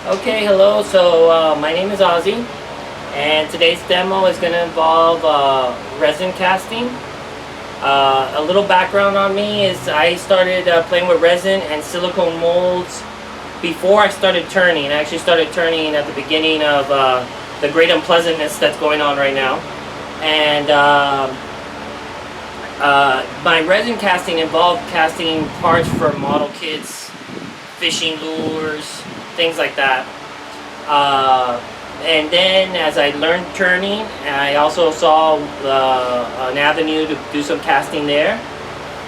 Okay, hello. So my name is Ozzy, and today's demo is going to involve resin casting. A little background on me is I started playing with resin and silicone molds before I started turning. I actually started turning at the beginning of the great unpleasantness that's going on right now. And my resin casting involved casting parts for model kits, fishing lures, things like that. And then as I learned turning, I also saw an avenue to do some casting there,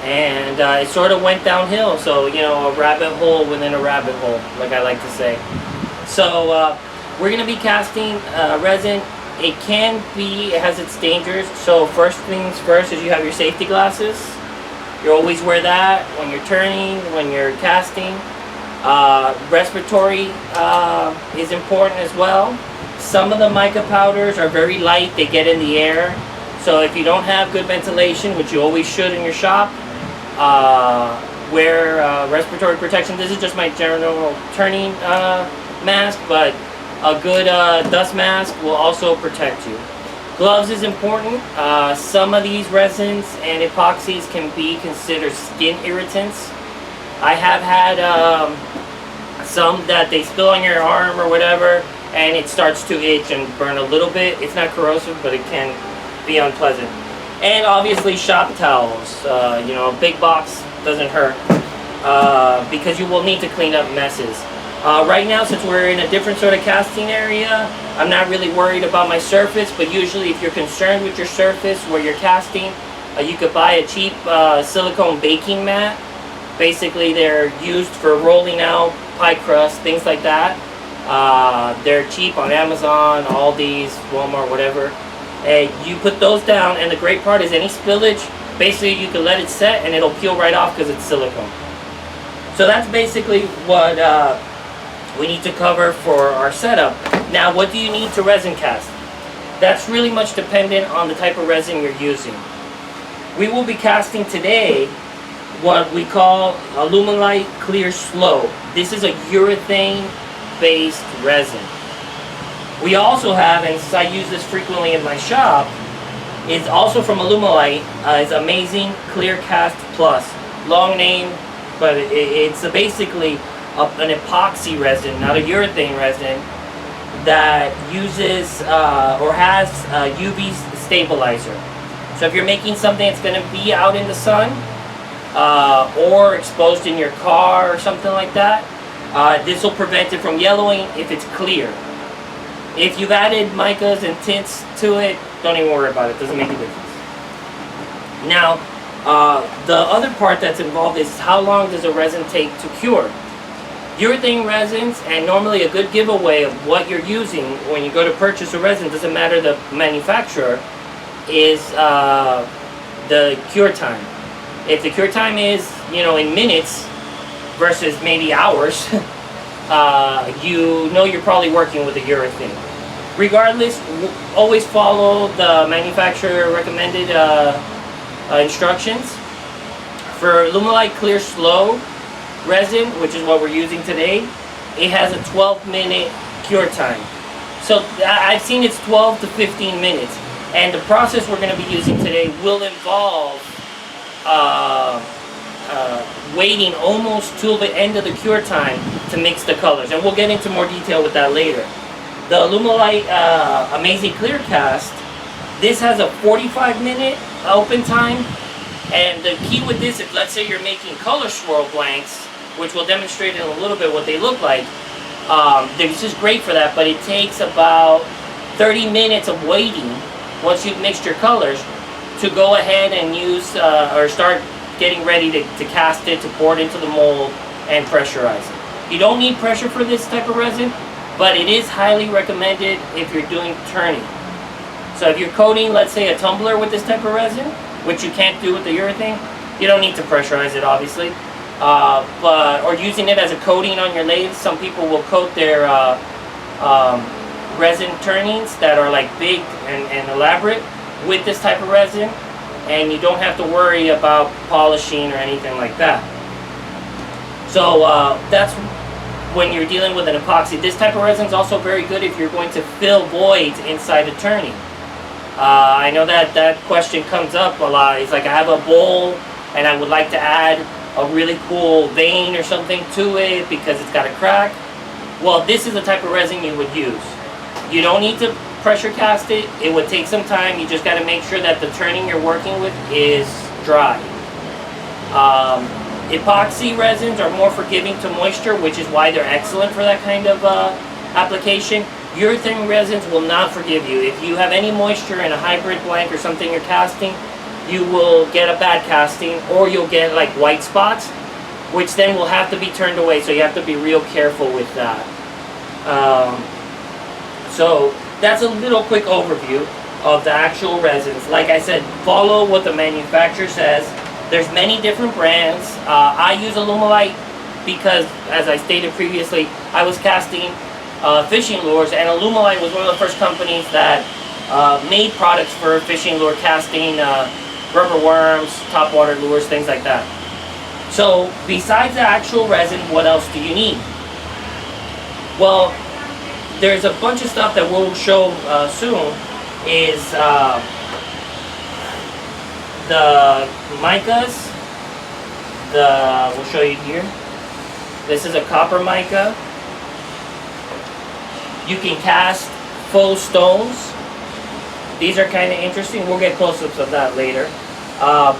and it sort of went downhill. So, you know, a rabbit hole within a rabbit hole, like I like to say. So we're going to be casting resin. It has its dangers. So first things first is you have your safety glasses. You always wear that when you're turning, when you're casting. Respiratory is important as well. Some of the mica powders are very light, they get in the air. So if you don't have good ventilation, which you always should in your shop, wear respiratory protection. This is just my general turning mask, but a good dust mask will also protect you. Gloves is important. Some of these resins and epoxies can be considered skin irritants. I have had some that they spill on your arm or whatever, and it starts to itch and burn a little bit. It's not corrosive, but it can be unpleasant. And obviously shop towels. You know, a big box doesn't hurt because you will need to clean up messes. Right now, since we're in a different sort of casting area, I'm not really worried about my surface, but usually if you're concerned with your surface where you're casting, you could buy a cheap silicone baking mat. Basically, they're used for rolling out pie crust, things like that. They're cheap on Amazon, Aldi's, Walmart, whatever. And you put those down, and the great part is any spillage, basically you can let it set and it'll peel right off because it's silicone. So that's basically what we need to cover for our setup. Now, what do you need to resin cast? That's really much dependent on the type of resin you're using. We will be casting today what we call Alumilite Clear Slow. This is a urethane based resin. We also have, and I use this frequently in my shop, it's also from Alumilite. It's Amazing Clear Cast Plus. Long name, but it's basically an epoxy resin, not a urethane resin, that uses or has a UV stabilizer. So if you're making something that's going to be out in the sun, or exposed in your car or something like that, this will prevent it from yellowing if it's clear. If you've added micas and tints to it, don't even worry about it. It doesn't make a difference. Now, the other part that's involved is how long does a resin take to cure? Urethane resins, and normally a good giveaway of what you're using when you go to purchase a resin, doesn't matter the manufacturer, is the cure time. If the cure time is, you know, in minutes versus maybe hours, you know you're probably working with a urethane. Regardless, always follow the manufacturer recommended instructions. For Alumilite Clear Slow resin, which is what we're using today, it has a 12-minute cure time. So I've seen it's 12 to 15 minutes. And the process we're going to be using today will involve waiting almost till the end of the cure time to mix the colors, and we'll get into more detail with that later. The Alumilite Amazing Clear Cast, this has a 45-minute open time, and the key with this is, let's say you're making color swirl blanks, which we'll demonstrate in a little bit what they look like. This is great for that, but it takes about 30 minutes of waiting once you've mixed your colors to go ahead and use or start getting ready to cast it, to pour it into the mold and pressurize it. You don't need pressure for this type of resin, but it is highly recommended if you're doing turning. So if you're coating, let's say, a tumbler with this type of resin, which you can't do with the urethane, you don't need to pressurize it, obviously. Or using it as a coating on your lathes. Some people will coat their resin turnings that are like big and elaborate with this type of resin, and you don't have to worry about polishing or anything like that. So that's when you're dealing with an epoxy. This type of resin is also very good if you're going to fill voids inside a turning. I know that question comes up a lot. It's like, I have a bowl and I would like to add a really cool vein or something to it because it's got a crack. Well, this is the type of resin you would use. You don't need to pressure cast it. It would take some time. You just got to make sure that the turning you're working with is dry. Epoxy resins are more forgiving to moisture, which is why they're excellent for that kind of application. Urethane resins will not forgive you. If you have any moisture in a hybrid blank or something you're casting, you will get a bad casting, or you'll get like white spots, which then will have to be turned away, so you have to be real careful with that. So that's a little quick overview of the actual resins. Like I said, follow what the manufacturer says. There's many different brands. I use Alumilite because, as I stated previously, I was casting fishing lures, and Alumilite was one of the first companies that made products for fishing lure casting, rubber worms, topwater lures, things like that. So besides the actual resin, what else do you need? Well, there's a bunch of stuff that we'll show soon. Is the micas. We'll show you here. This is a copper mica. You can cast faux stones. These are kind of interesting. We'll get close-ups of that later.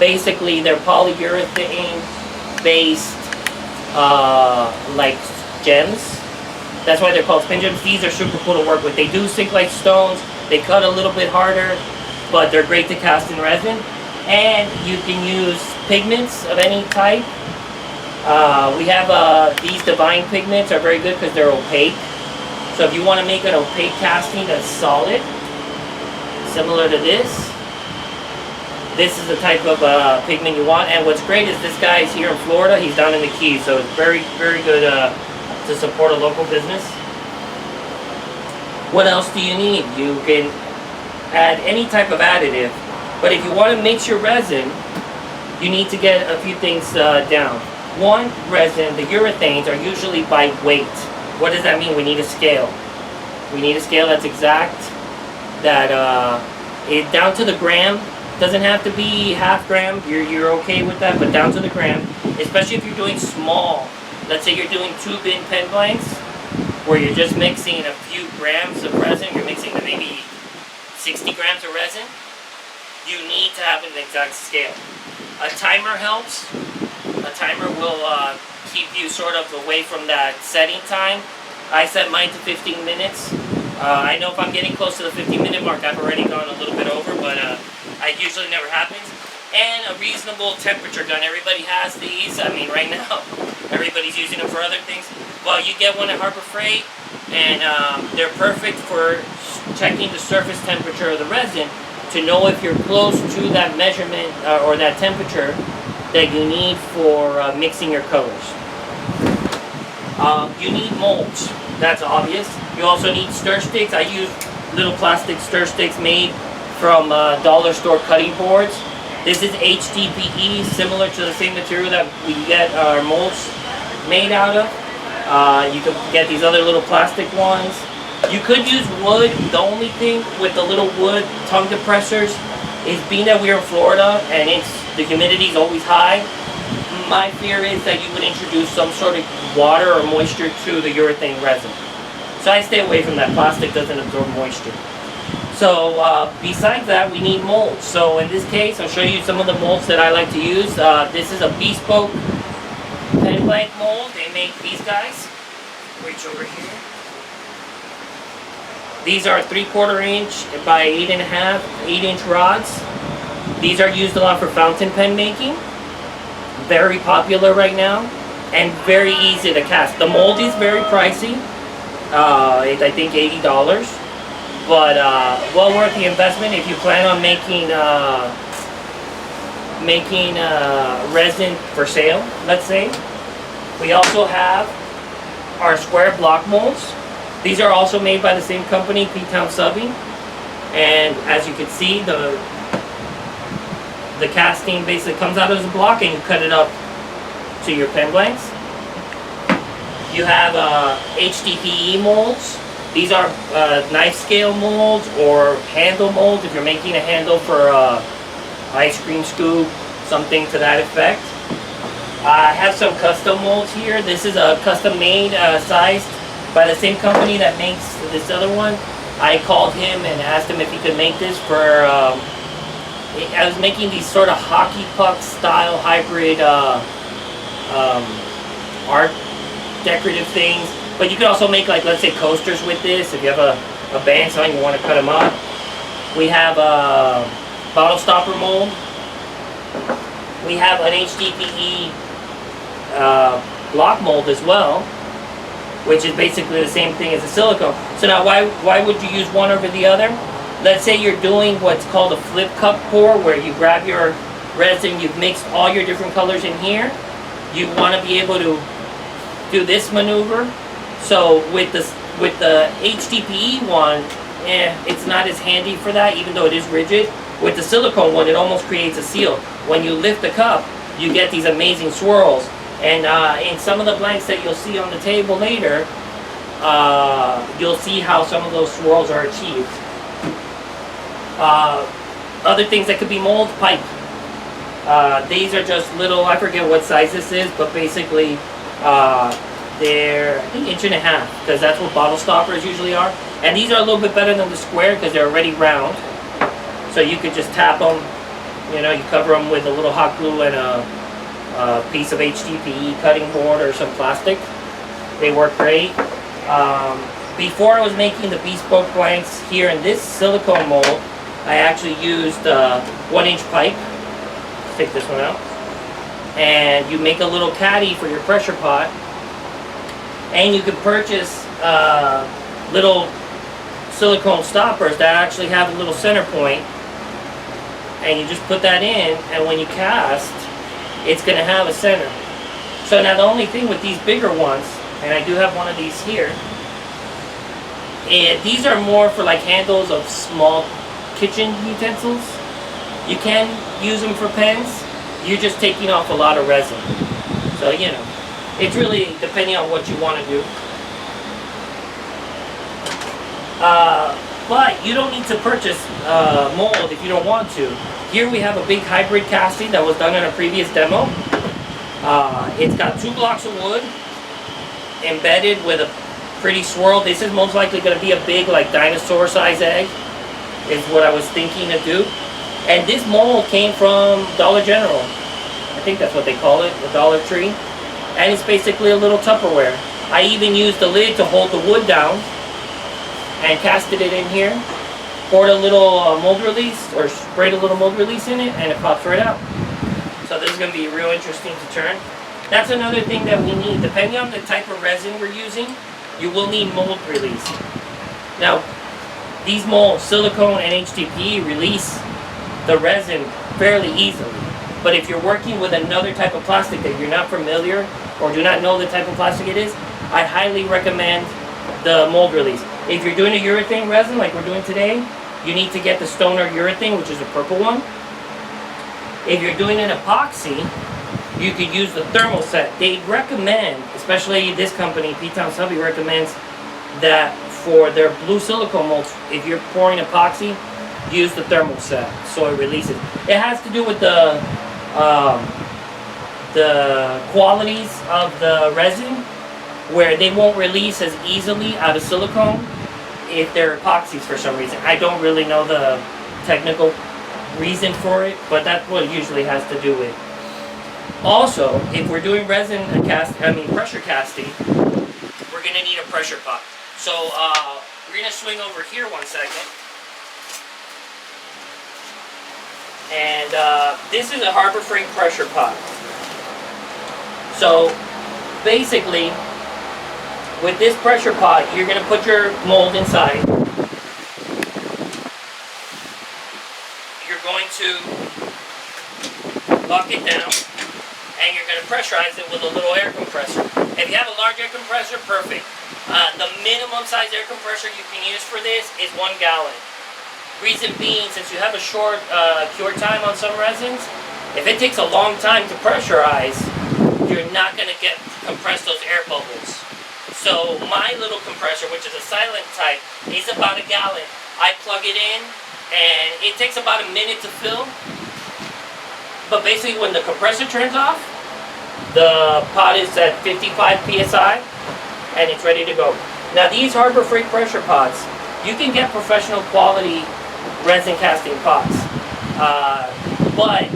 Basically, they're polyurethane based like gems. That's why they're called spin gems. These are super cool to work with. They do sink like stones. They cut a little bit harder, but they're great to cast in resin. And you can use pigments of any type. We have these divine pigments are very good because they're opaque. So if you want to make an opaque casting that's solid, similar to this is the type of pigment you want. And what's great is this guy is here in Florida. He's down in the Keys, so it's very, very good to support a local business. What else do you need? You can add any type of additive, but if you want to mix your resin, you need to get a few things down. One, resin, the urethanes are usually by weight. What does that mean? We need a scale. We need a scale that's exact, that down to the gram. Doesn't have to be half gram. You're okay with that, but down to the gram. Especially if you're doing small. Let's say you're doing tube-in pen blanks, where you're just mixing a few grams of resin. You're mixing maybe 60 grams of resin. You need to have an exact scale. A timer helps. A timer will keep you sort of away from that setting time. I set mine to 15 minutes. I know if I'm getting close to the 15-minute mark, I've already gone a little bit over, but it usually never happens. And a reasonable temperature gun. Everybody has these. I mean, right now, everybody's using them for other things. Well, you get one at Harbor Freight, and they're perfect for checking the surface temperature of the resin to know if you're close to that measurement or that temperature that you need for mixing your colors. You need molds. That's obvious. You also need stir sticks. I use little plastic stir sticks made from dollar store cutting boards. This is Hdpe, similar to the same material that we get our molds made out of. You can get these other little plastic ones. You could use wood. The only thing with the little wood tongue depressors is, being that we're in Florida and the humidity is always high, my fear is that you would introduce some sort of water or moisture to the urethane resin. So I stay away from that. Plastic doesn't absorb moisture. So besides that, we need molds. So in this case, I'll show you some of the molds that I like to use. This is a bespoke pen blank mold. They make these guys. Reach over here. These are 3/4 inch by 8.5, 8-inch rods. These are used a lot for fountain pen making. Very popular right now, and very easy to cast. The mold is very pricey. It's, I think, $80, but well worth the investment if you plan on making resin for sale. Let's say. We also have our square block molds. These are also made by the same company, P-Town Subbing, and as you can see, the casting basically comes out as a block, and you cut it up to your pen blanks. You have Hdpe molds. These are knife scale molds or handle molds if you're making a handle for ice cream scoop, something to that effect. I have some custom molds here. This is a custom made sized by the same company that makes this other one. I called him and asked him if he could make this for, I was making these sort of hockey puck style hybrid art decorative things. But you could also make, like, let's say coasters with this if you have a band song you want to cut them up. We have a bottle stopper mold. We have an Hdpe block mold as well, which is basically the same thing as a silicone. So now why would you use one over the other? Let's say you're doing what's called a flip cup pour, where you grab your resin, you've mixed all your different colors in here. You want to be able to do this maneuver. So with the Hdpe one, it's not as handy for that, even though it is rigid. With the silicone one, it almost creates a seal. When you lift the cup, you get these amazing swirls. And in some of the blanks that you'll see on the table later, you'll see how some of those swirls are achieved. Other things that could be mold, pipe. These are just little, I forget what size this is, but basically they're, I think, 1.5 inches, because that's what bottle stoppers usually are. And these are a little bit better than the square because they're already round. So you could just tap them, you know, you cover them with a little hot glue and a piece of Hdpe cutting board or some plastic. They work great. Before I was making the bespoke blanks here in this silicone mold, I actually used 1-inch pipe. Let's take this one out. And you make a little caddy for your pressure pot. And you can purchase little silicone stoppers that actually have a little center point. And you just put that in, and when you cast, it's going to have a center. So now the only thing with these bigger ones, and I do have one of these here, these are more for like handles of small kitchen utensils. You can use them for pens. You're just taking off a lot of resin. So, you know, it's really depending on what you want to do. But you don't need to purchase mold if you don't want to. Here we have a big hybrid casting that was done in a previous demo. It's got 2 blocks of wood embedded with a pretty swirl. This is most likely going to be a big, like, dinosaur size egg, is what I was thinking to do. And this mold came from Dollar General. I think that's what they call it, the Dollar Tree. And it's basically a little Tupperware. I even used the lid to hold the wood down and casted it in here. Poured a little mold release, or sprayed a little mold release in it, and it pops right out. So this is going to be real interesting to turn. That's another thing that we need. Depending on the type of resin we're using, you will need mold release. Now, these molds, silicone and Hdpe, release the resin fairly easily. But if you're working with another type of plastic that you're not familiar or do not know the type of plastic it is, I highly recommend the mold release. If you're doing a urethane resin like we're doing today, you need to get the Stoner urethane, which is a purple one. If you're doing an epoxy, you could use the thermal set. They recommend, especially this company, P-Town Subby recommends that for their blue silicone molds, if you're pouring epoxy, use the thermal set so it releases. It has to do with the qualities of the resin, where they won't release as easily out of silicone if they're epoxies for some reason. I don't really know the technical reason for it, but that's what it usually has to do with. Also, if we're doing resin pressure casting, we're gonna need a pressure pot. So we're gonna swing over here 1 second. And this is a Harbor Freight pressure pot. So basically, with this pressure pot, you're going to put your mold inside. You're going to lock it down, and you're going to pressurize it with a little air compressor. If you have a large air compressor, perfect. The minimum size air compressor you can use for this is 1 gallon. Reason being, since you have a short cure time on some resins, if it takes a long time to pressurize, you're not going to compress those air bubbles. So my little compressor, which is a silent type, is about 1 gallon. I plug it in, and it takes about a minute to fill. But basically, when the compressor turns off, the pot is at 55 psi, and it's ready to go. Now these Harbor Freight pressure pots, you can get professional quality resin casting pots, but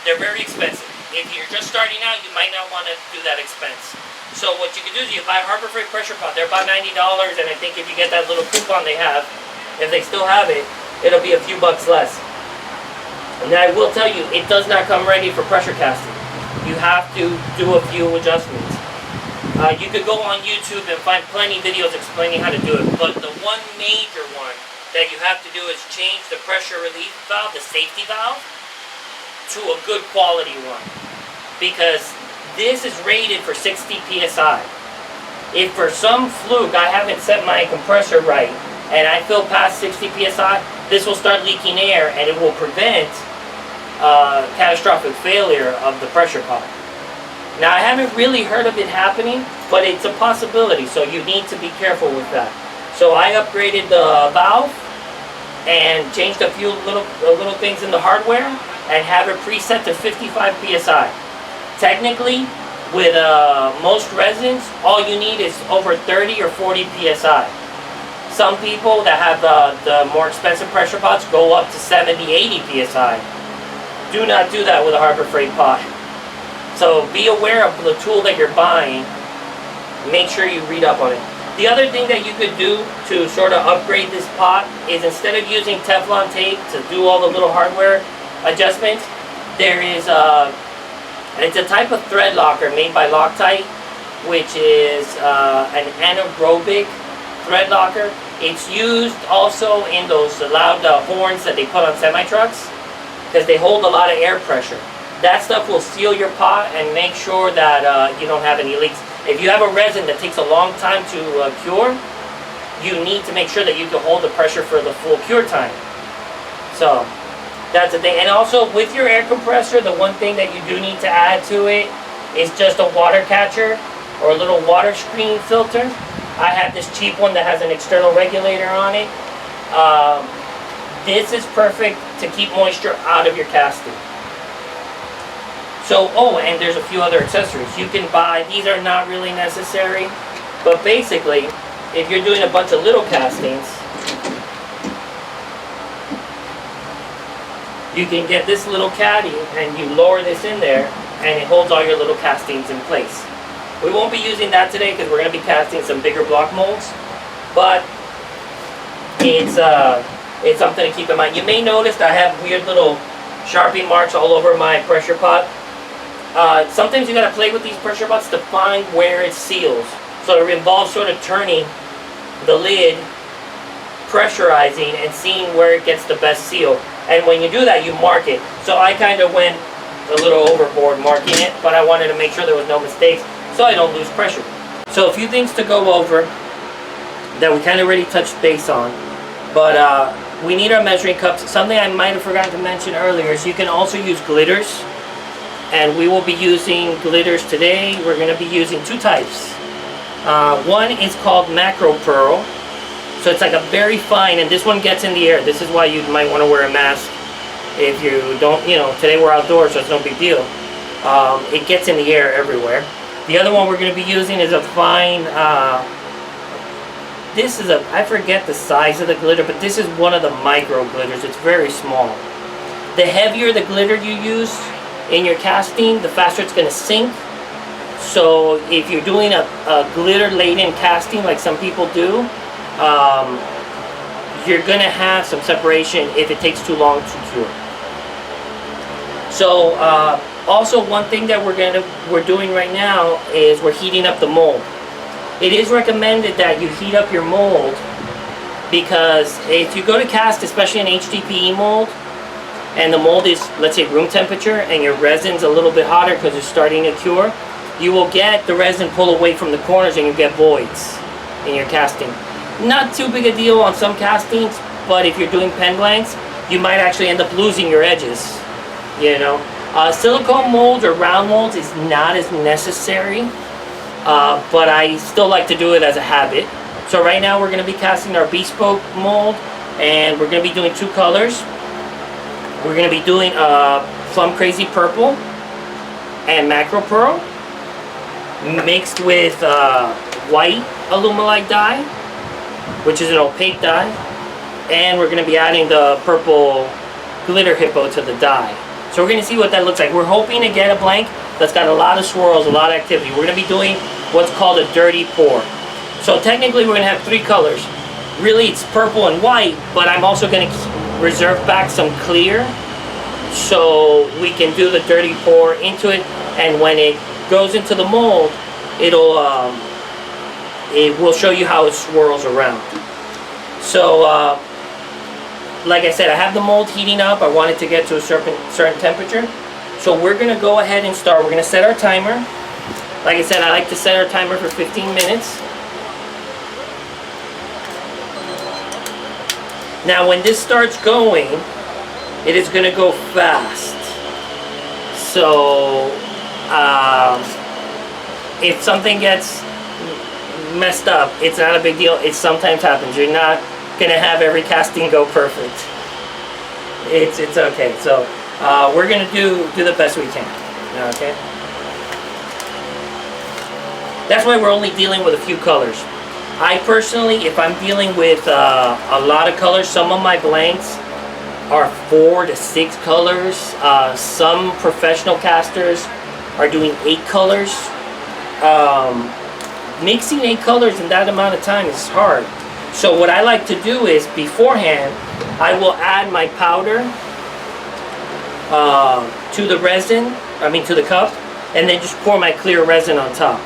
they're very expensive. If you're just starting out, you might not want to do that expense. So what you can do is you buy a Harbor Freight pressure pot. They're about $90, and I think if you get that little coupon they have, if they still have it, it'll be a few bucks less. And I will tell you, it does not come ready for pressure casting. You have to do a few adjustments. You could go on YouTube and find plenty of videos explaining how to do it, but the one major one that you have to do is change the pressure relief valve, the safety valve, to a good quality one. Because this is rated for 60 psi. If for some fluke I haven't set my compressor right and I fill past 60 psi, this will start leaking air and it will prevent catastrophic failure of the pressure pot. Now I haven't really heard of it happening, but it's a possibility, so you need to be careful with that. So I upgraded the valve and changed a few little things in the hardware and have it preset to 55 psi. Technically, with most resins, all you need is over 30 or 40 psi. Some people that have the more expensive pressure pots go up to 70, 80 psi. Do not do that with a Harbor Freight pot. So be aware of the tool that you're buying. Make sure you read up on it. The other thing that you could do to sort of upgrade this pot is instead of using Teflon tape to do all the little hardware adjustments, there is it's a type of thread locker made by Loctite, which is an anaerobic thread locker. It's used also in those loud horns that they put on semi-trucks because they hold a lot of air pressure. That stuff will seal your pot and make sure that you don't have any leaks. If you have a resin that takes a long time to cure, you need to make sure that you can hold the pressure for the full cure time. So that's the thing. And also with your air compressor, the one thing that you do need to add to it is just a water catcher or a little water screen filter. I have this cheap one that has an external regulator on it. This is perfect to keep moisture out of your casting. So, oh, and there's a few other accessories you can buy. These are not really necessary, but basically, if you're doing a bunch of little castings, you can get this little caddy and you lower this in there and it holds all your little castings in place. We won't be using that today because we're going to be casting some bigger block molds, but it's something to keep in mind. You may notice I have weird little Sharpie marks all over my pressure pot. Sometimes you gotta play with these pressure pots to find where it seals. So it involves sort of turning the lid, pressurizing, and seeing where it gets the best seal. And when you do that, you mark it. So I kind of went a little overboard marking it, but I wanted to make sure there was no mistakes so I don't lose pressure. So a few things to go over that we kind of already touched base on. But we need our measuring cups. Something I might have forgotten to mention earlier is you can also use glitters. And we will be using glitters today. We're going to be using two types. One is called macro pearl. So it's like a very fine, and this one gets in the air. This is why you might want to wear a mask if you don't, today we're outdoors, so it's no big deal. It gets in the air everywhere. The other one we're going to be using is a fine, I forget the size of the glitter, but this is one of the micro glitters. It's very small. The heavier the glitter you use in your casting, the faster it's going to sink. So if you're doing a glitter laden casting like some people do, you're going to have some separation if it takes too long to cure. So also one thing that we're doing right now is we're heating up the mold. It is recommended that you heat up your mold because if you go to cast, especially an Hdpe mold, and the mold is, let's say, room temperature, and your resin's a little bit hotter because it's starting to cure, you will get the resin pull away from the corners and you get voids in your casting. Not too big a deal on some castings, but if you're doing pen blanks, you might actually end up losing your edges, Silicone molds or round molds is not as necessary but I still like to do it as a habit. So right now we're going to be casting our bespoke mold, and we're going to be doing 2 colors. We're going to be doing Plum Crazy Purple and Macro Pearl mixed with white Alumilite dye, which is an opaque dye, and we're going to be adding the purple glitter hippo to the dye. So we're going to see what that looks like. We're hoping to get a blank that's got a lot of swirls, a lot of activity. We're going to be doing what's called a dirty pour. So technically we're going to have 3 colors. Really it's purple and white, but I'm also going to reserve back some clear so we can do the dirty pour into it, and when it goes into the mold, it will show you how it swirls around. So like I said, I have the mold heating up. I want it to get to a certain temperature. So we're going to go ahead and start. We're going to set our timer. Like I said, I like to set our timer for 15 minutes. Now when this starts going, it is going to go fast. So if something gets messed up, it's not a big deal. It sometimes happens. You're not going to have every casting go perfect. It's okay. So we're going to do the best we can. Okay. That's why we're only dealing with a few colors. I personally, if I'm dealing with a lot of colors, some of my blanks are 4 to 6 colors. Some professional casters are doing 8 colors. Mixing 8 colors in that amount of time is hard. So what I like to do is, beforehand, I will add my powder to the resin, to the cup, and then just pour my clear resin on top.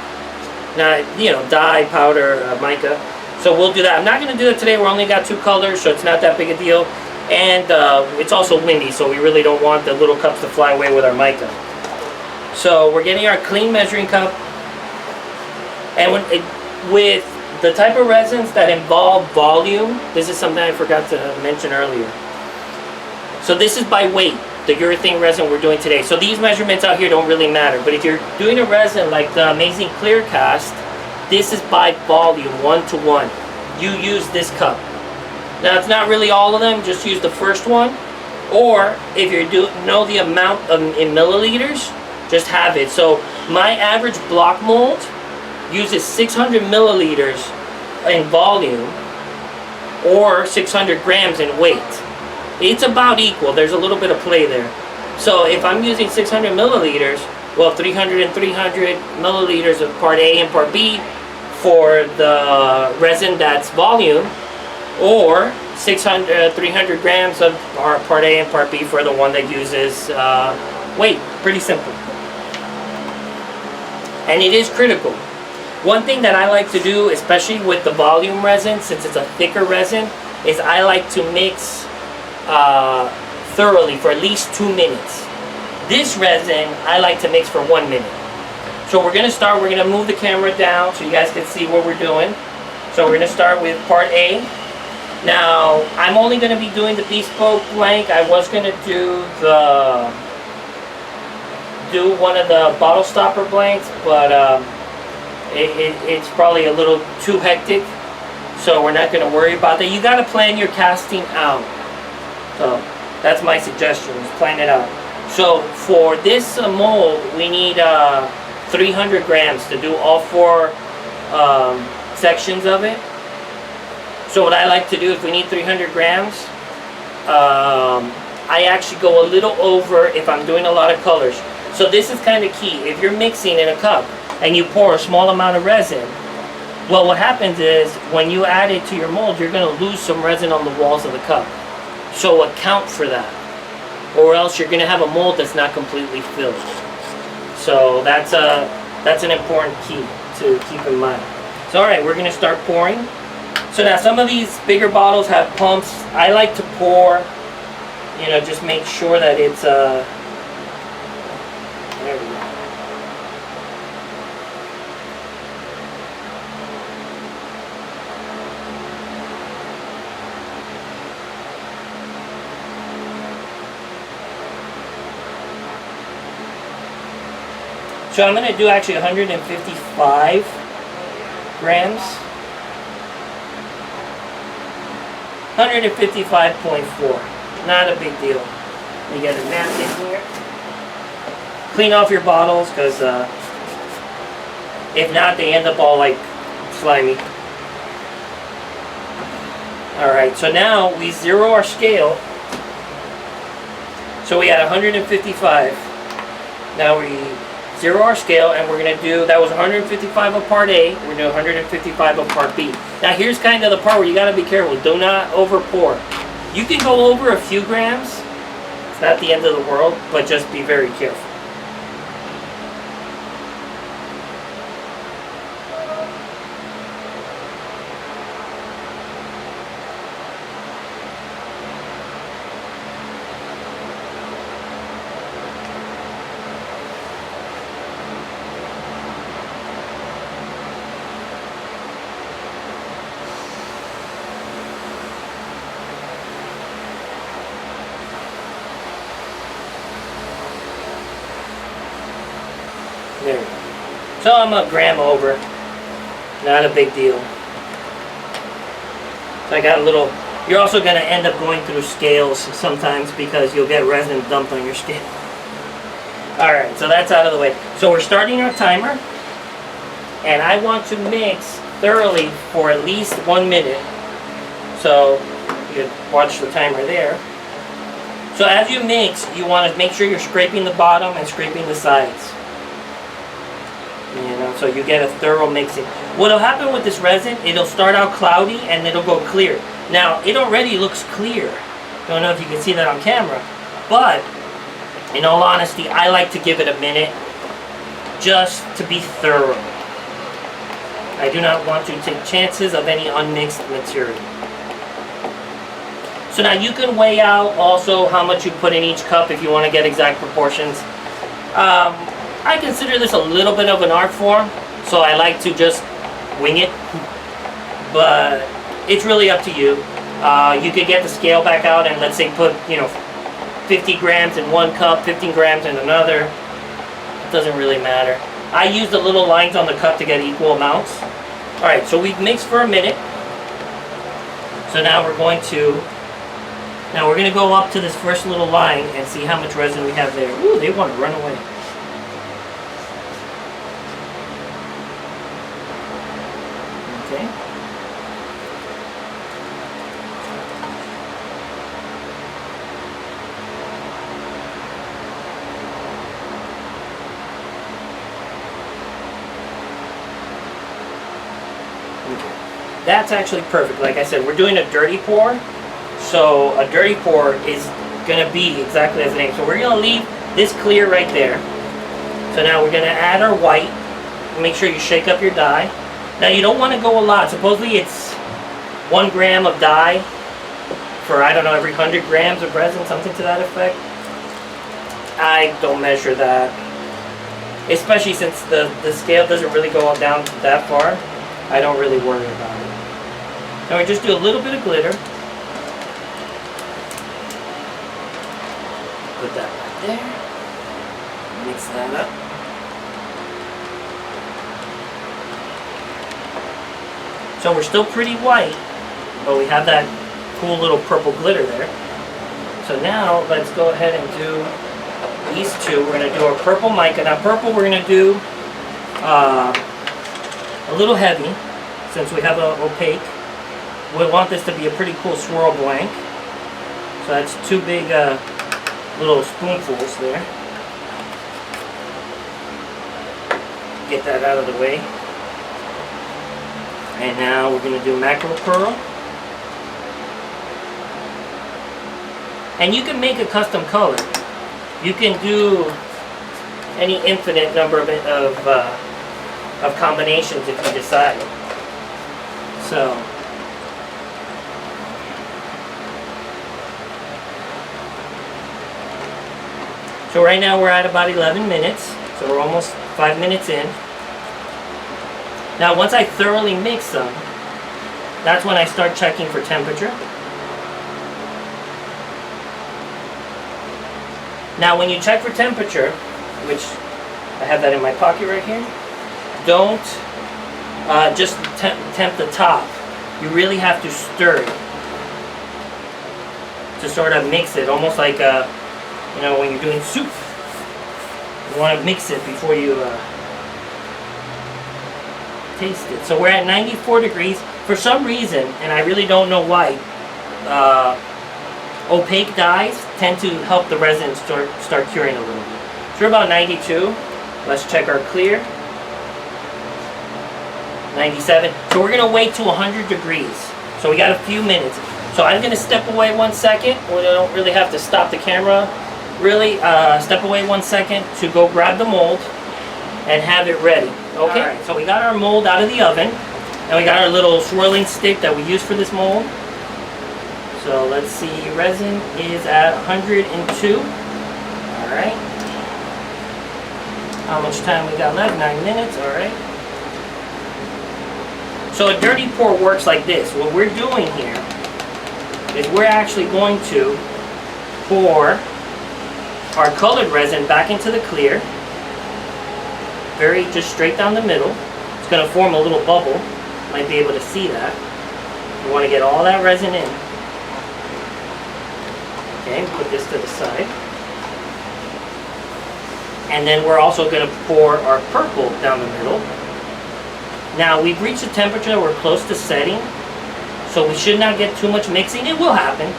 Now, dye, powder, mica. So we'll do that. I'm not going to do it today. We only got 2 colors, so it's not that big a deal. And it's also windy, so we really don't want the little cups to fly away with our mica. So we're getting our clean measuring cup. And with the type of resins that involve volume, this is something I forgot to mention earlier. So this is by weight, the urethane resin we're doing today. So these measurements out here don't really matter. But if you're doing a resin like the Amazing Clear Cast, this is by volume, 1:1. You use this cup. Now it's not really all of them, just use the first one. Or if you know the amount in milliliters, just have it. So my average block mold uses 600 milliliters in volume or 600 grams in weight. It's about equal. There's a little bit of play there. So if I'm using 600 milliliters, well, 300 and 300 milliliters of part A and part B for the resin that's volume, or 300 grams of part A and part B for the one that uses weight. Pretty simple. And it is critical. One thing that I like to do, especially with the volume resin, since it's a thicker resin, is I like to mix thoroughly for at least 2 minutes. This resin, I like to mix for 1 minute. So we're going to start, we're going to move the camera down so you guys can see what we're doing. So we're going to start with part A. Now, I'm only going to be doing the bespoke blank. I was going to do one of the bottle stopper blanks, but it's probably a little too hectic, so we're not going to worry about that. You got to plan your casting out. So that's my suggestion, is plan it out. So for this mold, we need 300 grams to do all 4 sections of it. So what I like to do, if we need 300 grams, I actually go a little over if I'm doing a lot of colors. So this is kind of key. If you're mixing in a cup and you pour a small amount of resin, well, what happens is when you add it to your mold, you're going to lose some resin on the walls of the cup. So account for that, or else you're going to have a mold that's not completely filled. So that's an important key to keep in mind. So all right, we're going to start pouring. So now some of these bigger bottles have pumps. I like to pour, just make sure that it's there we go. So I'm going to do actually 155 grams. 155.4. Not a big deal. You get a napkin here. Clean off your bottles, because if not, they end up all like slimy. Alright, so now we zero our scale. So we had 155. Now we zero our scale, and we're going to do, that was 155 of part A, we're going to do 155 of part B. Now here's kind of the part where you got to be careful. Do not over pour. You can go over a few grams. It's not the end of the world, but just be very careful. There we go. So I'm a gram over. Not a big deal. So I got a little... You're also going to end up going through scales sometimes because you'll get resin dumped on your scale. Alright, so that's out of the way. So we're starting our timer. And I want to mix thoroughly for at least 1 minute. So you can watch the timer there. So as you mix, you want to make sure you're scraping the bottom and scraping the sides. You know, so you get a thorough mixing. What'll happen with this resin, it'll start out cloudy and it'll go clear. Now, it already looks clear. Don't know if you can see that on camera. But, in all honesty, I like to give it a minute just to be thorough. I do not want to take chances of any unmixed material. So now you can weigh out also how much you put in each cup if you want to get exact proportions. I consider this a little bit of an art form, so I like to just wing it. But it's really up to you. You could get the scale back out and let's say put, 50 grams in one cup, 15 grams in another. It doesn't really matter. I use the little lines on the cup to get equal amounts. Alright, so we've mixed for a minute. So now we're going to go up to this first little line and see how much resin we have there. Ooh, they want to run away. Okay. That's actually perfect. Like I said, we're doing a dirty pour. So a dirty pour is going to be exactly as the name. So we're going to leave this clear right there. So now we're going to add our white. Make sure you shake up your dye. Now you don't want to go a lot. Supposedly it's 1 gram of dye for, I don't know, every 100 grams of resin, something to that effect. I don't measure that. Especially since the scale doesn't really go down that far. I don't really worry about it. Now we just do a little bit of glitter. Put that right there. Mix that up. So we're still pretty white, but we have that cool little purple glitter there. So now let's go ahead and do these two. We're going to do our purple mica. Now purple we're going to do a little heavy since we have an opaque. We want this to be a pretty cool swirl blank. So that's 2 big little spoonfuls there. Get that out of the way. And now we're going to do macro pearl. And you can make a custom color. You can do any infinite number of combinations if you decide. So right now we're at about 11 minutes. So we're almost 5 minutes in. Now once I thoroughly mix them, that's when I start checking for temperature. Now when you check for temperature, which I have that in my pocket right here. Don't just tempt the top. You really have to stir it to sort of mix it, almost like you know, when you're doing soup. You want to mix it before you taste it. So we're at 94 degrees. For some reason, and I really don't know why, opaque dyes tend to help the resin start curing a little bit. So we're about 92. Let's check our clear. 97. So we're going to wait to 100 degrees. So we got a few minutes. So I'm going to step away 1 second. We don't really have to stop the camera. Really, step away 1 second to go grab the mold and have it ready. Okay, right, so we got our mold out of the oven, and we got our little swirling stick that we use for this mold. So let's see, resin is at 102. Alright. How much time we got left? 9 minutes, alright. So a dirty pour works like this. What we're doing here is we're actually going to pour our colored resin back into the clear. Very just straight down the middle. It's going to form a little bubble. You might be able to see that. You want to get all that resin in. Okay, put this to the side. And then we're also going to pour our purple down the middle. Now we've reached a temperature that we're close to setting, so we should not get too much mixing. It will happen,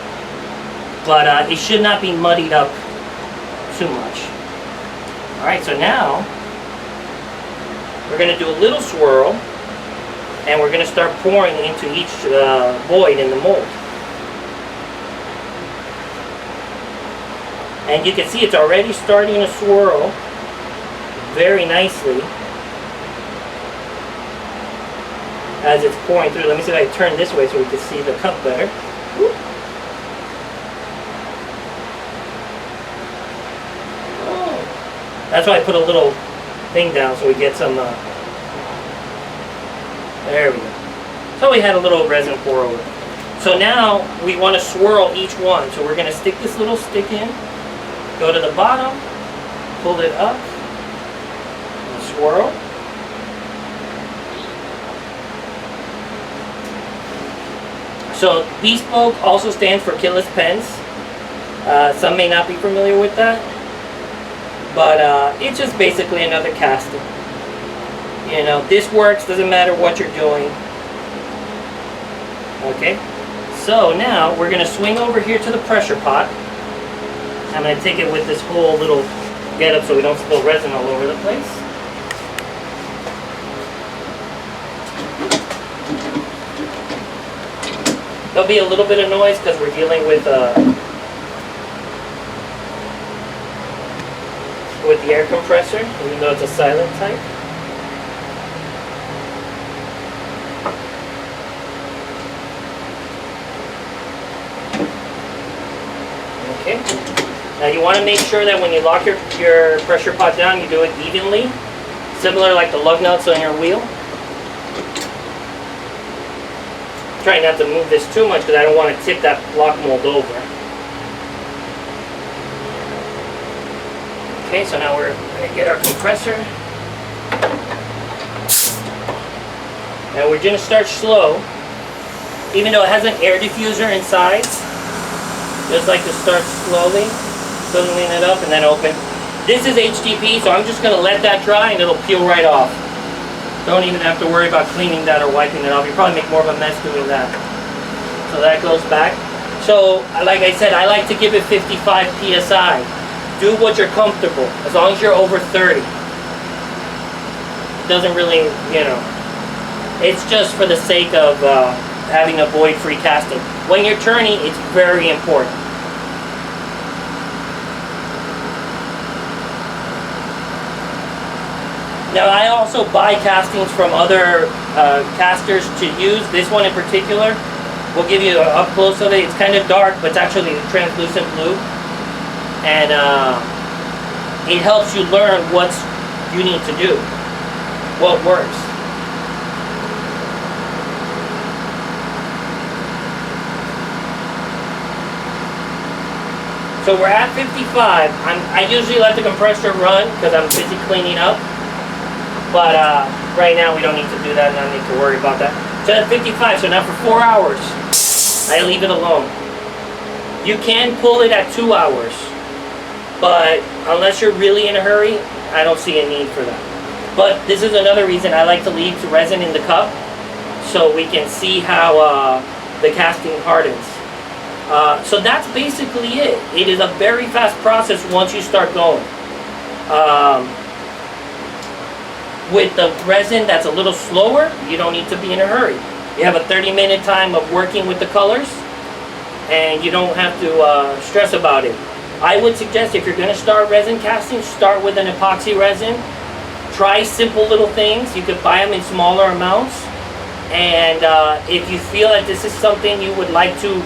but it should not be muddied up too much. Alright, so now we're going to do a little swirl, and we're going to start pouring into each void in the mold. And you can see it's already starting to swirl very nicely as it's pouring through. Let me see if I turn this way so we can see the cup better. Oh. That's why I put a little thing down so we get some, there we go. So we had a little resin pour over. So now we want to swirl each one. So we're going to stick this little stick in, go to the bottom, pull it up, and swirl. So bespoke also stands for Killless Pens. Some may not be familiar with that, but it's just basically another casting. You know, this works, doesn't matter what you're doing. Okay, so now we're going to swing over here to the pressure pot. I'm going to take it with this whole little getup so we don't spill resin all over the place. There'll be a little bit of noise because we're dealing with the air compressor, even though it's a silent type. Okay. Now you want to make sure that when you lock your pressure pot down, you do it evenly, similar like the lug nuts on your wheel. Trying not to move this too much because I don't want to tip that block mold over. Okay, so now we're going to get our compressor. Now we're going to start slow, even though it has an air diffuser inside. Just like to start slowly, filling it up and then open. This is Hdpe, so I'm just going to let that dry and it'll peel right off. Don't even have to worry about cleaning that or wiping it off. You probably make more of a mess doing that. So that goes back. So, like I said, I like to give it 55 psi. Do what you're comfortable, as long as you're over 30. Doesn't really, you know, it's just for the sake of having a void-free casting. When you're turning, it's very important. Now I also buy castings from other casters to use. This one in particular will give you an up close of it. It's kind of dark, but it's actually translucent blue. And it helps you learn what you need to do, what works. So we're at 55. I usually let the compressor run because I'm busy cleaning up. But right now we don't need to do that and I don't need to worry about that. So at 55, so now for 4 hours, I leave it alone. You can pull it at 2 hours, but unless you're really in a hurry, I don't see a need for that. But this is another reason I like to leave the resin in the cup so we can see how the casting hardens. So that's basically it. It is a very fast process once you start going. With the resin that's a little slower, you don't need to be in a hurry. You have a 30-minute time of working with the colors, and you don't have to stress about it. I would suggest if you're going to start resin casting, start with an epoxy resin. Try simple little things. You could buy them in smaller amounts. And if you feel that this is something you would like to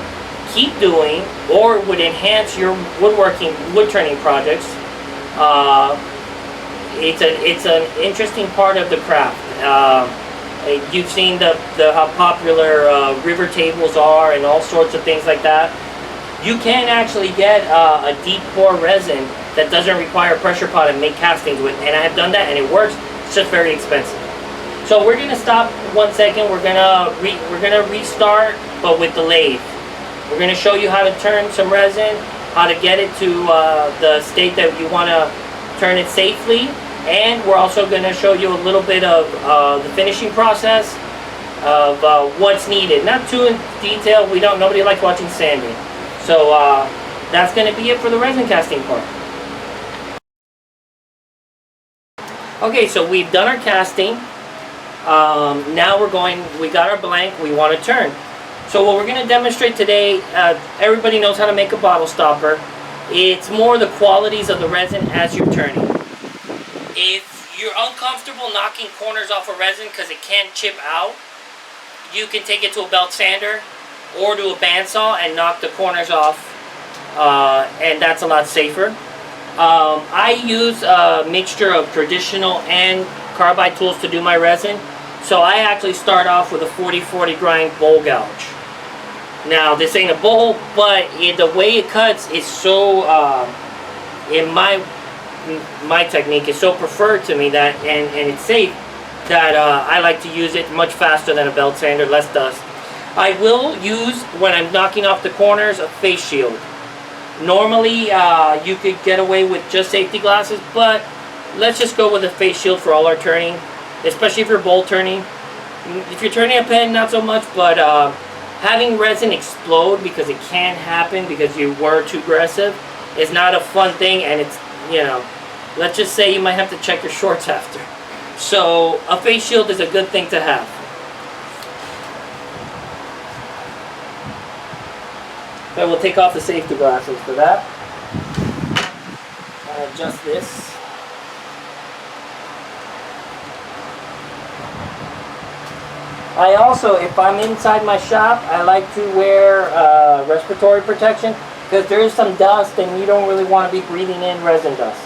keep doing or would enhance your woodworking, wood turning projects, it's an interesting part of the craft. You've seen how popular river tables are and all sorts of things like that. You can actually get a deep core resin that doesn't require a pressure pot and make castings with, and I have done that and it works. It's just very expensive. So we're gonna stop 1 second. We're gonna restart, but with the lathe. We're gonna show you how to turn some resin, how to get it to the state that you want to turn it safely, and we're also gonna show you a little bit of the finishing process of what's needed. Not too in detail. Nobody likes watching sanding. So that's gonna be it for the resin casting part. Okay, so we've done our casting. Now we got our blank, we want to turn. So what we're going to demonstrate today, everybody knows how to make a bottle stopper. It's more the qualities of the resin as you're turning. If you're uncomfortable knocking corners off of resin because it can chip out, you can take it to a belt sander or to a bandsaw and knock the corners off, and that's a lot safer. I use a mixture of traditional and Carbide Tools to do my resin. So I actually start off with a 40-40 grind bowl gouge. Now this ain't a bowl, but the way it cuts is so, in my technique, is so preferred to me that, and it's safe, that I like to use it much faster than a belt sander, less dust. I will use, when I'm knocking off the corners, a face shield. Normally you could get away with just safety glasses, but let's just go with a face shield for all our turning, especially if you're bowl turning. If you're turning a pen, not so much, but having resin explode, because it can happen because you were too aggressive, is not a fun thing, and it's, let's just say you might have to check your shorts after. So a face shield is a good thing to have. So we'll take off the safety glasses for that. Adjust this. I also, if I'm inside my shop, I like to wear respiratory protection because there is some dust and you don't really want to be breathing in resin dust.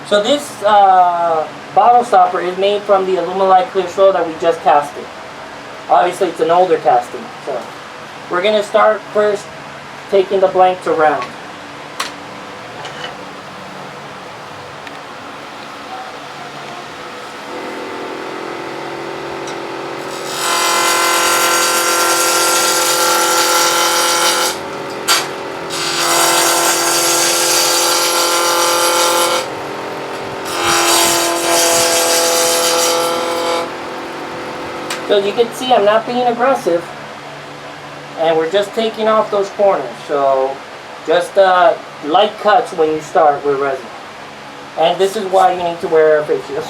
So this bottle stopper is made from the Alumilite clear soil that we just casted. Obviously it's an older casting. So we're going to start first taking the blanks around. So as you can see, I'm not being aggressive, and we're just taking off those corners. So just light cuts when you start with resin. And this is why you need to wear a face shield.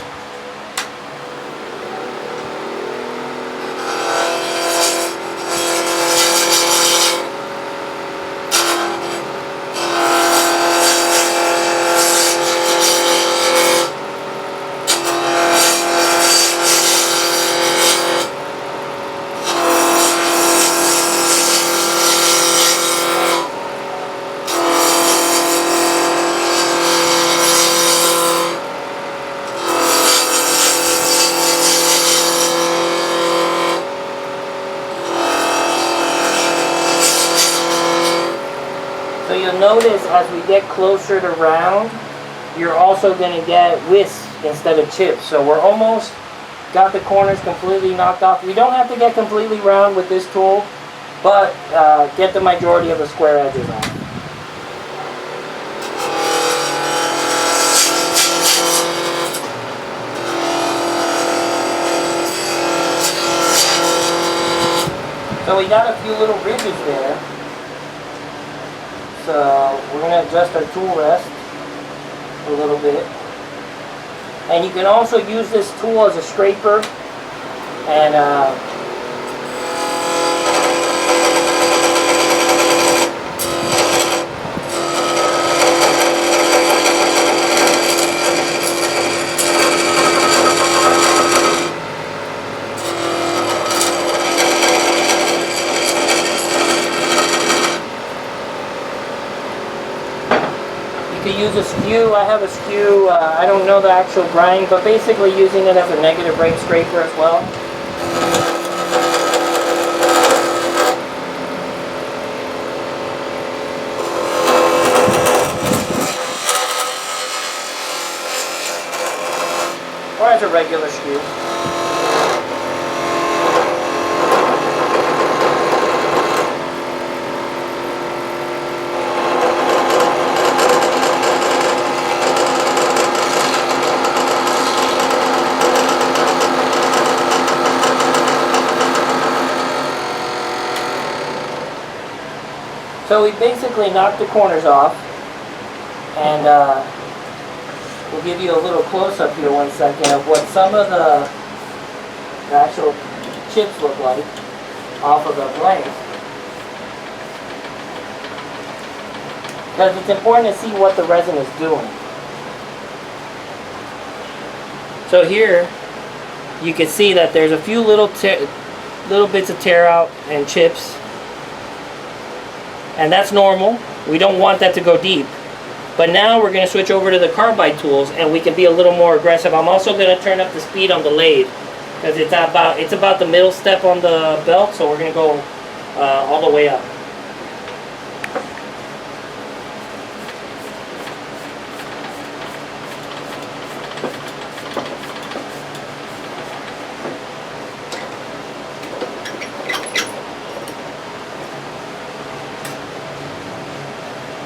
as we get closer to round, you're also going to get wisps instead of chips. So we're almost got the corners completely knocked off. We don't have to get completely round with this tool, but get the majority of the square edges off. So we got a few little ridges there. So we're going to adjust our tool rest a little bit. And you can also use this tool as a scraper and use a skew. I have a skew. I don't know the actual grind, but basically using it as a negative rate scraper as well. Or as a regular skew. So we basically knocked the corners off, and we'll give you a little close-up here 1 second of what some of the actual chips look like off of the blank. Because it's important to see what the resin is doing. So here, you can see that there's a few little bits of tear out and chips. And that's normal. We don't want that to go deep. But now we're going to switch over to the carbide tools and we can be a little more aggressive. I'm also going to turn up the speed on the lathe because it's about the middle step on the belt, so we're going to go all the way up.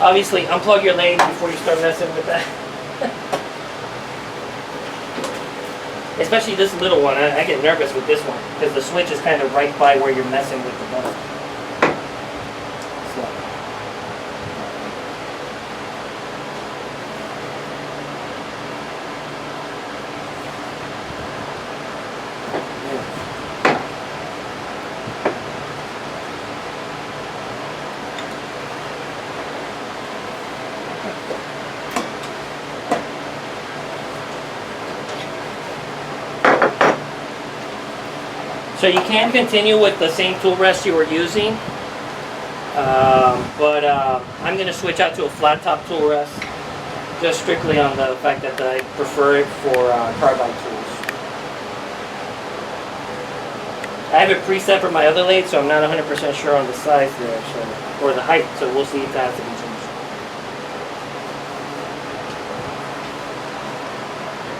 Obviously, unplug your lathe before you start messing with that. Especially this little one. I get nervous with this one because the switch is kind of right by where you're messing with the belt. So. So you can continue with the same tool rest you were using, but I'm going to switch out to a flat top tool rest, just strictly on the fact that I prefer it for carbide tools. I have it preset for my other lathe, so I'm not 100% sure on the size there, so, or the height, so we'll see if that has to be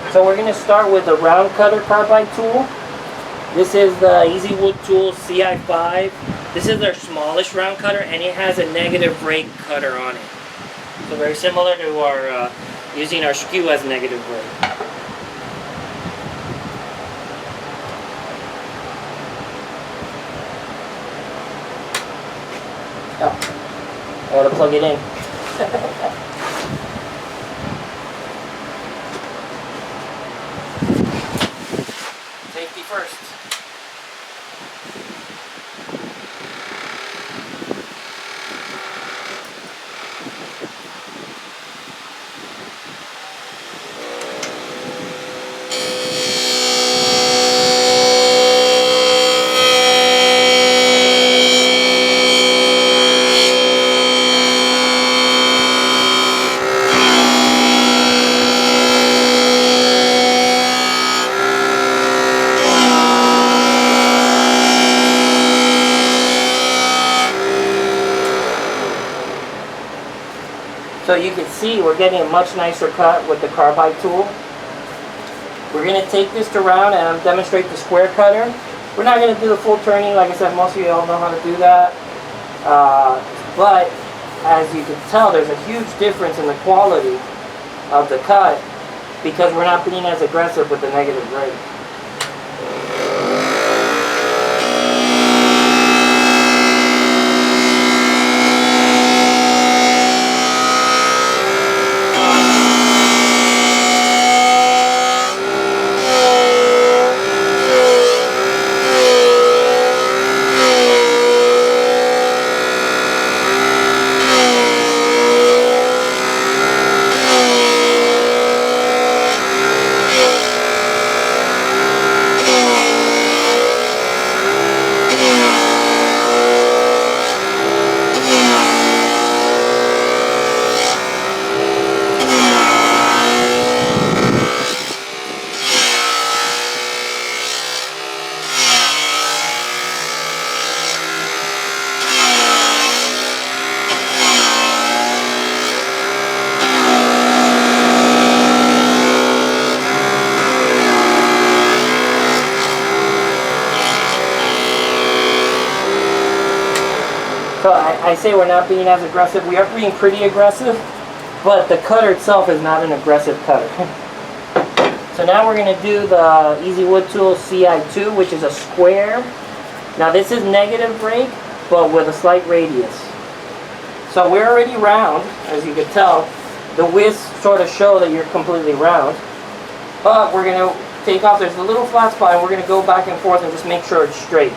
changed. So we're going to start with the round cutter carbide tool. This is the Easy Wood Tools CI5. This is their smallest round cutter, and it has a negative rate cutter on it. So very similar to our using our skew as negative rate. Oh, I gotta plug it in. Safety first. So you can see we're getting a much nicer cut with the carbide tool. We're going to take this around and demonstrate the square cutter. We're not going to do the full turning. Like I said, most of you all know how to do that. But as you can tell, there's a huge difference in the quality of the cut because we're not being as aggressive with the negative rate. So I say we're not being as aggressive. We are being pretty aggressive, but the cutter itself is not an aggressive cutter. So now we're going to do the Easy Wood Tool CI2, which is a square. Now this is negative rake, but with a slight radius. So we're already round, as you can tell. The widths sort of show that you're completely round. But we're going to take off, there's a little flat spot, and we're going to go back and forth and just make sure it's straight.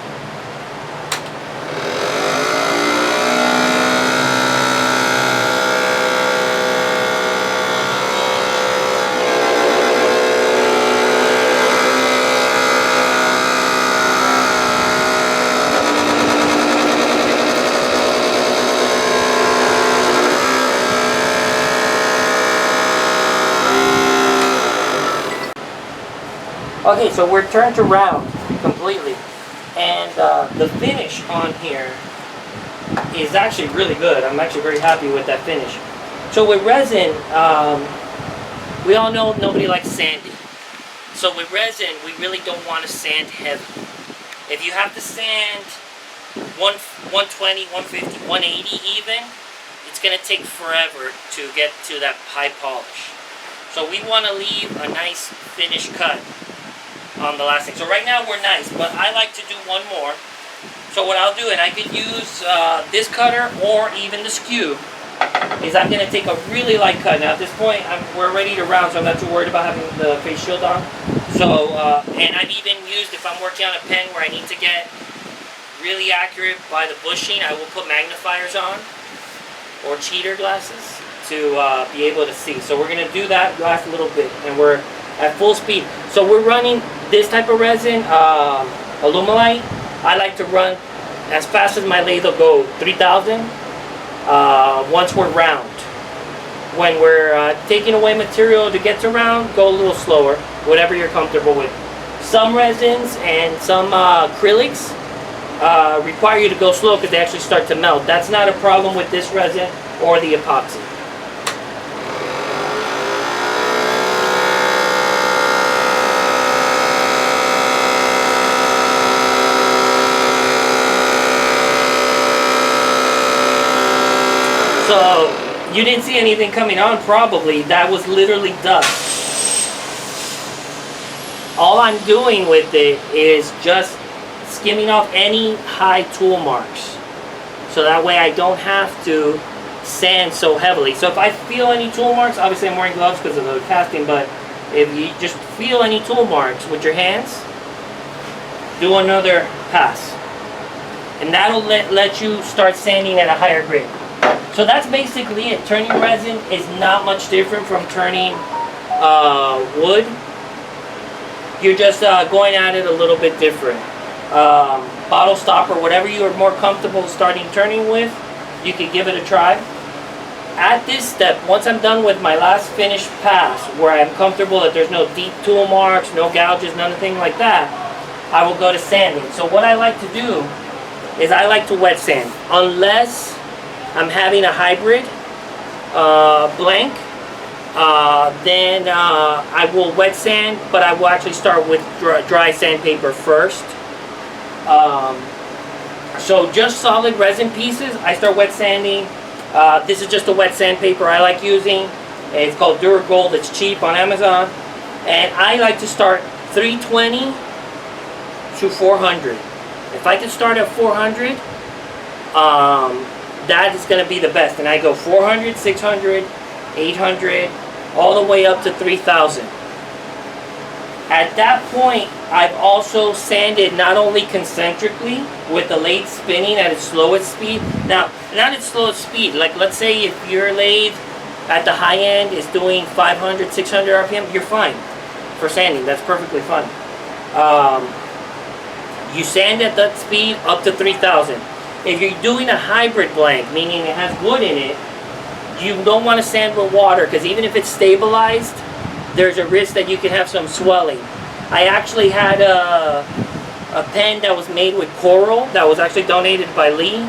Okay, so we're turned to round completely, and the finish on here is actually really good. I'm actually very happy with that finish. So with resin, we all know nobody likes sanding. So with resin, we really don't want to sand heavy. If you have to sand 120, 150, 180 even, it's going to take forever to get to that high polish. So we want to leave a nice finished cut on the last thing. So right now we're nice, but I like to do one more. So what I'll do, and I could use this cutter or even the skew, is I'm going to take a really light cut. Now at this point we're ready to round, so I'm not too worried about having the face shield on. So, and I've even used, if I'm working on a pen where I need to get really accurate by the bushing, I will put magnifiers on or cheater glasses to be able to see. So we're going to do that last little bit, and we're at full speed. So we're running this type of resin, Alumilite. I like to run as fast as my lathe will go, 3,000 once we're round. When we're taking away material to get to round, go a little slower, whatever you're comfortable with. Some resins and some acrylics require you to go slow because they actually start to melt. That's not a problem with this resin or the epoxy. So, you didn't see anything coming on probably. That was literally dust. All I'm doing with it is just skimming off any high tool marks. So that way I don't have to sand so heavily. So if I feel any tool marks, obviously I'm wearing gloves because of the casting, but if you just feel any tool marks with your hands, do another pass. And that'll let you start sanding at a higher grade. So that's basically it. Turning resin is not much different from turning wood. You're just going at it a little bit different. Bottle stopper, whatever you are more comfortable starting turning with, you can give it a try. At this step, once I'm done with my last finished pass, where I'm comfortable that there's no deep tool marks, no gouges, nothing like that, I will go to sanding. So what I like to do is I like to wet sand. Unless I'm having a hybrid, blank. Then I will wet sand, but I will actually start with dry sandpaper first. So just solid resin pieces, I start wet sanding. This is just a wet sandpaper I like using. It's called Duragold. It's cheap on Amazon. And I like to start 320 to 400. If I can start at 400, that is going to be the best. And I go 400, 600, 800, all the way up to 3,000. At that point, I've also sanded not only concentrically with the lathe spinning at its slowest speed. Now, not its slowest speed. Like, let's say if your lathe at the high end is doing 500, 600 RPM, you're fine for sanding. That's perfectly fine. You sand at that speed up to 3,000. If you're doing a hybrid blank, meaning it has wood in it, you don't want to sand with water, because even if it's stabilized, there's a risk that you can have some swelling. I actually had a pen that was made with coral that was actually donated by Lee.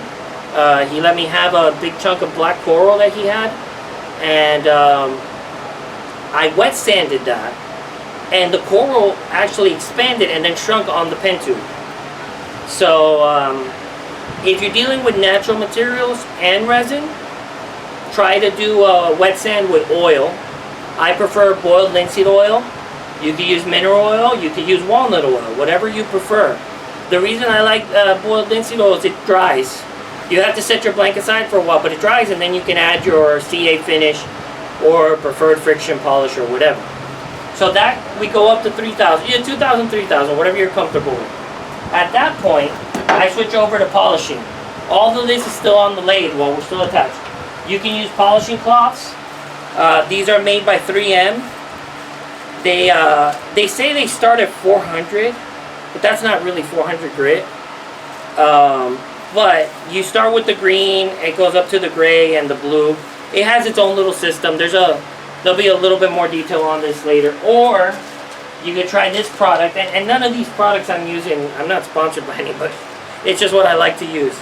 He let me have a big chunk of black coral that he had, and I wet sanded that, and the coral actually expanded and then shrunk on the pen tube. So if you're dealing with natural materials and resin, try to do wet sand with oil. I prefer boiled linseed oil. You can use mineral oil, you can use walnut oil, whatever you prefer. The reason I like boiled linseed oil is it dries. You have to set your blank aside for a while, but it dries, and then you can add your CA finish or preferred friction polish or whatever. So that, we go up to 3,000, 2,000, 3,000, whatever you're comfortable with. At that point, I switch over to polishing. All of this is still on the lathe while we're still attached. You can use polishing cloths. These are made by 3M. They say they start at 400, but that's not really 400 grit. But you start with the green, it goes up to the gray and the blue. It has its own little system. There'll be a little bit more detail on this later. Or you could try this product, and none of these products I'm using, I'm not sponsored by anybody. It's just what I like to use.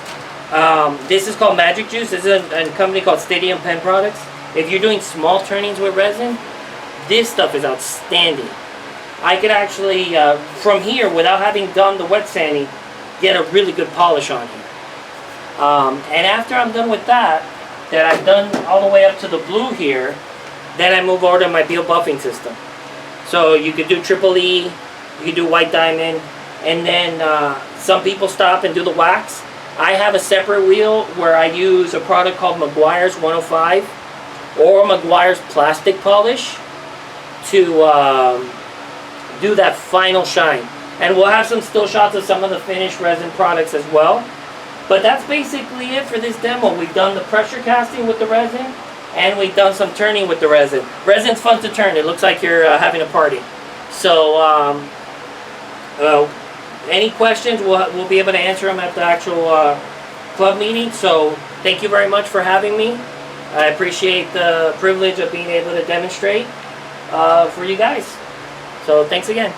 This is called Magic Juice. This is a company called Stadium Pen Products. If you're doing small turnings with resin, this stuff is outstanding. I could actually, from here, without having done the wet sanding, get a really good polish on here. And after I'm done with that I've done all the way up to the blue here, then I move over to my Beal buffing system. So you could do Triple E, you could do White Diamond, and then some people stop and do the wax. I have a separate wheel where I use a product called Meguiar's 105 or Meguiar's plastic polish to do that final shine. And we'll have some still shots of some of the finished resin products as well. But that's basically it for this demo. We've done the pressure casting with the resin, and we've done some turning with the resin. Resin's fun to turn. It looks like you're having a party. So any questions, we'll be able to answer them at the actual club meeting. So thank you very much for having me. I appreciate the privilege of being able to demonstrate for you guys. So thanks again.